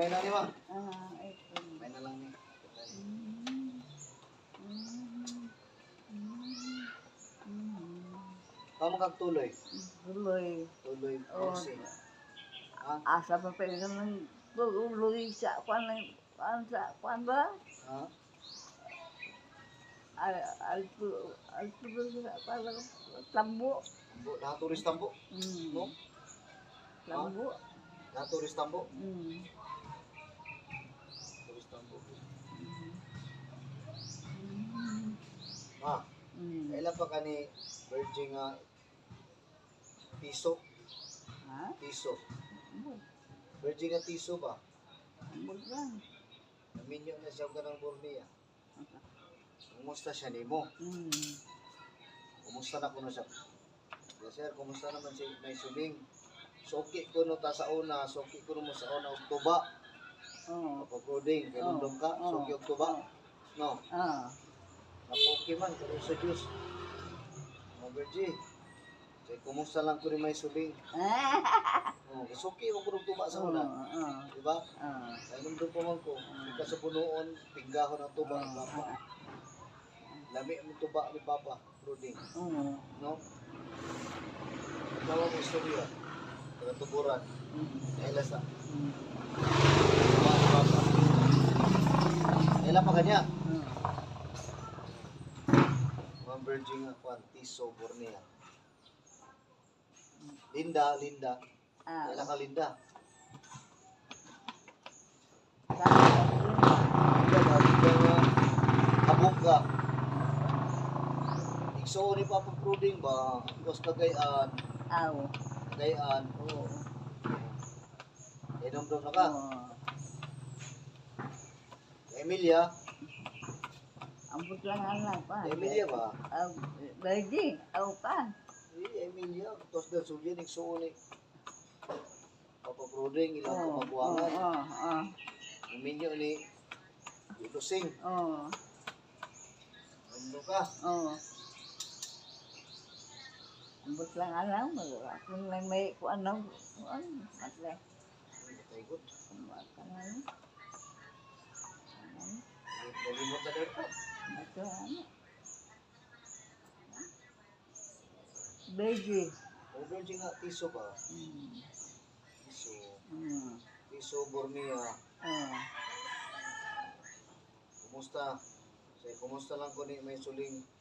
May na ni ma. Ito. May na lang ni. Kamu kag tuloy. Tuloy. Tuloy Oh, kasi. Ha? asa pa pa yung ng tuloy sa kwan ba? Ha? Alto sa parang tambo. Tambo, turis tambo. No? Tambo. Turis tambo. Mm. Turis tambo. Mm. Ma, Mm. kailan pa kani virgin nga tiso? Ha? Tiso. Ambot. Virgin nga tiso ba? Ambot lang. Naminyo na siya ka ng Bornea. Kumusta siya nimo? Kumusta na kuno siya? Yes, sir, kumusta naman si May Suling? Soki ko no ta sa una, soki ko no mo sa una Oktuba. Oo. Pag-coding, kay nandun ka, soki Oktuba. No, napoki man, kung sa Diyos. Mga Virgie, say, kumusta lang ko rin May Suling? Soki mo ko tuba sa una. Diba? Kaya nandun pa man ko, ika sa punuon, pinggahon ang tuba ni Papa. Lami ang tuba ni Papa, coding. No? Tawa mo istorya. Tuburan. Kailan sa? Kailan pa kanya? Mga virgin nga kwan, Tiso, Bornea. Linda. Kailan ka Linda? Linda nga, habog ka. Ikso ni Papa Pruding ba? Ikos Cagayan. Cagayan. Oo. Inom-dom na ka. Emilia. Ambot lang anak pa. Emilia ba? Baby, pa. Emilia. Tos na sulyan, ikso ni Papa Pruding, ilang kamabuangan. Uminyo ni Lusing. Ano ka? Ambot lang anak mo. Kung may kuan na, matle. Taigot. Kanang Nalimot na daw ka. ito Baby. O virgin nga, Tiso ba? Tiso, Bornea. Kumusta? Say, kumusta lang ko ni May Suling